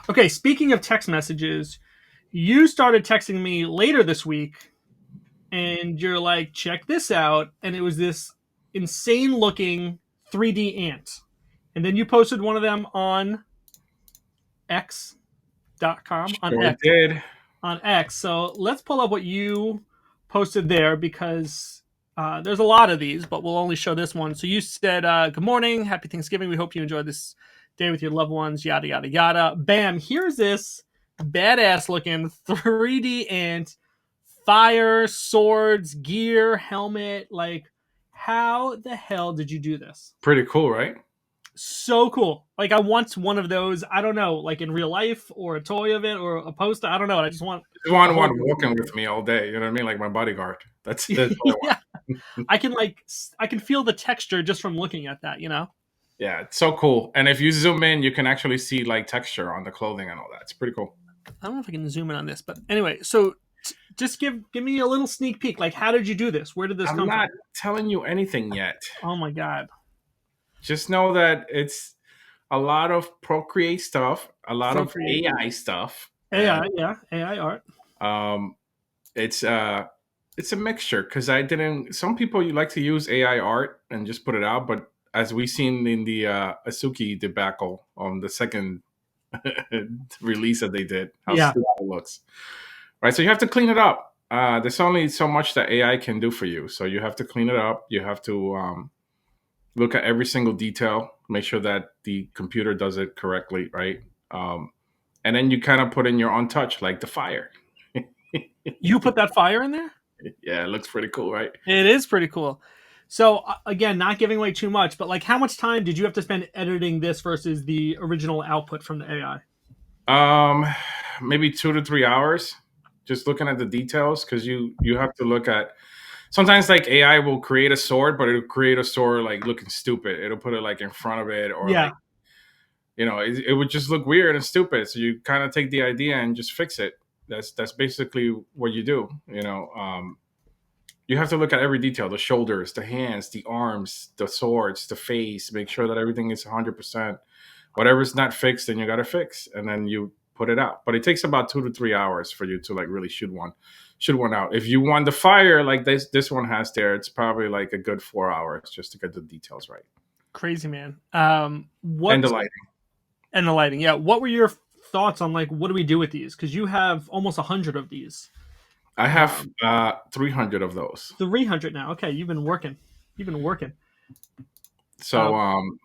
Okay, speaking of text messages, you started texting me later this week, and you're like, check this out. And it was this insane looking 3D ant. And then you posted one of them on X.com, Sure did. on X. So let's pull up what you posted there because there's a lot of these, but we'll only show this one. So you said, good morning, happy Thanksgiving. We hope you enjoy this day with your loved ones, yada, yada, yada. Bam, here's this badass looking 3D ant, fire, swords, gear, helmet. Like, how the hell did you do this? Pretty cool, right? So cool. Like, I want one of those. I don't know, like in real life or a toy of it or a poster. I don't know. I just want Just want a whole. one walking with me all day. You know what I mean? Like my bodyguard. That's what I want. Yeah, I can feel the texture just from looking at that. Yeah, it's so cool. And if you zoom in, you can actually see like texture on the clothing and all that. It's pretty cool. I don't know if I can zoom in on this, but anyway. So just give me a little sneak peek. Like, how did you do this? Where did this I'm come from? not telling you anything yet. Oh my god. Just know that it's a lot of Procreate stuff, a lot of Procreate. AI stuff, and AI, yeah, AI art. um, it's it's a mixture because I didn't. Some people you like to use AI art and just put it out, but as we seen in the Asuki debacle on the second release that they did, how Yeah, stupid it looks. Right, so you have to clean it up. There's only so much that AI can do for you, so you have to clean it up. You have to look at every single detail, make sure that the computer does it correctly, right? And then you kind of put in your own touch, like the fire. you put that fire in there. Yeah, it looks pretty cool, right? It is pretty cool. So again, not giving away too much, but like, how much time did you have to spend editing this versus the original output from the AI? Um, Maybe 2 to 3 hours, just looking at the details because you have to look at. Sometimes like AI will create a sword, but it'll create a sword like looking stupid. It'll put it like in front of it, or Yeah, like it would just look weird and stupid. So you kind of take the idea and just fix it. That's basically what you do. You have to look at every detail: the shoulders, the hands, the arms, the swords, the face. Make sure that everything is 100%. Whatever's not fixed, then you got to fix, and then you put it out. But it takes about 2 to 3 hours for you to like really shoot one out. If you want the fire like this one has there, it's probably like a good 4 hours just to get the details right. crazy man. And the What lighting. and the lighting? Yeah, what were your thoughts on like what do we do with these? Because you have almost 100 of these. I have Um, 300 of those. 300 now. Okay, you've been working. You've been working. So Um,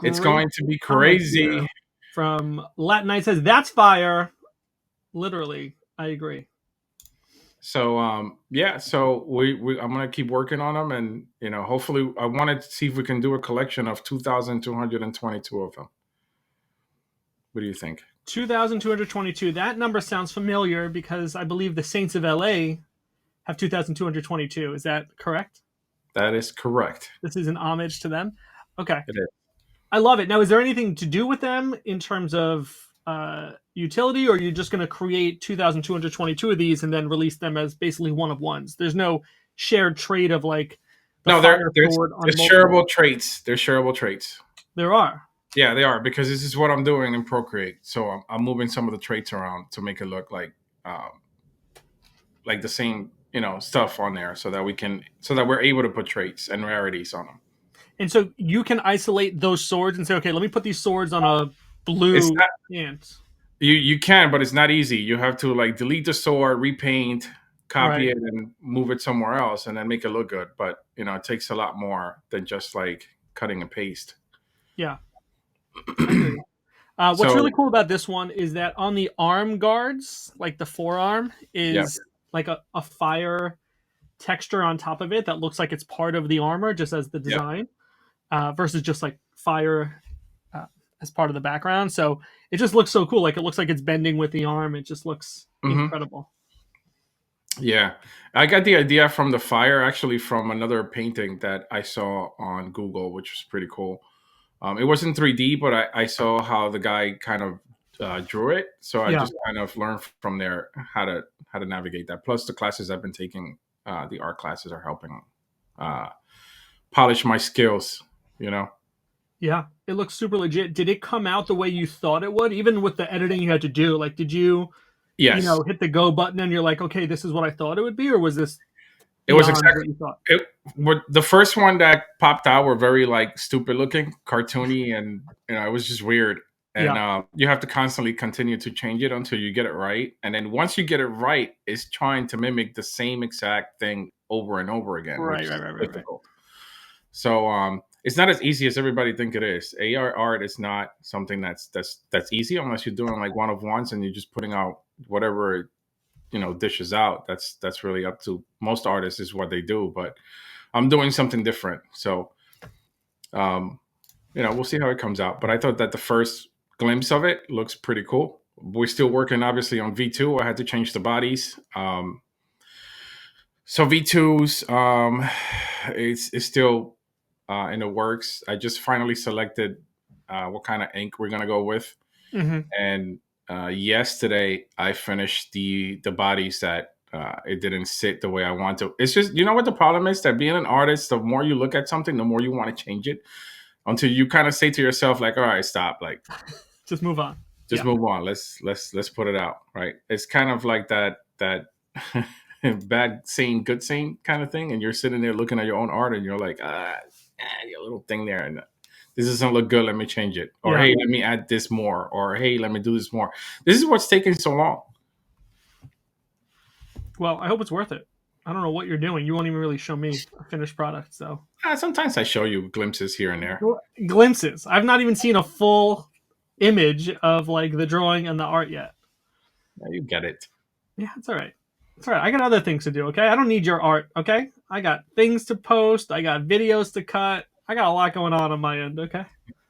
it's Great going to be comment here crazy. from Latin Knight says that's fire. Literally, I agree. So yeah, so I'm gonna keep working on them, and hopefully I wanted to see if we can do a collection of 2,222 of them. What do you think? 2,222. That number sounds familiar because I believe the Saints of LA have 2,222. Is that correct? That is correct. This is an homage to them. Okay. It is. I love it. Now, is there anything to do with them in terms of utility, or are you just going to create 2,222 of these and then release them as basically one of ones? There's no shared trait of like the No, fire there's sword on there's multiple. shareable traits. There's shareable traits. There are. Yeah, they are because this is what I'm doing in Procreate. So I'm moving some of the traits around to make it look like the same stuff on there, so that we're able to put traits and rarities on them. And so you can isolate those swords and say, okay, let me put these swords on a It's blue not ant. you can, but it's not easy. You have to like delete the sword, repaint, copy Right. it, and move it somewhere else, and then make it look good. But it takes a lot more than just like cutting and paste. Yeah, I hear you. What's really So cool about this one is that on the arm guards, like the forearm, yeah. is like a fire texture on top of it that looks like it's part of the armor, just as the Yep. design, versus just like fire uh, as part of the background. So it just looks so cool. Like it looks like it's bending with the arm. It just looks Hmm. incredible. Yeah, I got the idea from the fire actually from another painting that I saw on Google, which was pretty cool. It wasn't 3D, but I saw how the guy kind of drew it, so I Yeah. just kind of learned from there how to navigate that. Plus, the classes I've been taking, the art classes, are helping uh, polish my skills. You know. Yeah. It looks super legit. Did it come out the way you thought it would, even with the editing you had to do? Like, did you, Yes, hit the go button and you're like, okay, this is what I thought it would be, or was this it was beyond exactly what you thought? it. The first one that popped out were very like stupid looking, cartoony, and it was just weird. And Yeah. you have to constantly continue to change it until you get it right. And then once you get it right, it's trying to mimic the same exact thing over and over again, which Right, is right, right, right, right. difficult. So it's not as easy as everybody think it is. AR art is not something that's easy unless you're doing like one of ones and you're just putting out whatever dishes out. That's really up to most artists is what they do. But I'm doing something different. So we'll see how it comes out. But I thought that the first glimpse of it looks pretty cool. We're still working obviously on V2. I had to change the bodies. So V2's it's still in the works. I just finally selected what kind of ink we're gonna go with, Mm-hmm. and yesterday I finished the bodies that it didn't sit the way I want to. It's just what the problem is, that being an artist, the more you look at something, the more you want to change it, until you kind of say to yourself like, all right, stop, like Just move on. just move on. Let's put it out, right? It's kind of like that bad scene, good scene kind of thing, and you're sitting there looking at your own art, and you're like, your little thing there, and this doesn't look good. Let me change it, or Yeah. hey, let me add this more, or hey, let me do this more. This is what's taking so long. Well, I hope it's worth it. I don't know what you're doing. You won't even really show me a finished product, so Sometimes I show you glimpses here and there. glimpses. I've not even seen a full image of like the drawing and the art yet. Yeah, you get it. Yeah, it's all right. It's all right. I got other things to do. Okay, I don't need your art. Okay, I got things to post. I got videos to cut. I got a lot going on my end. Okay.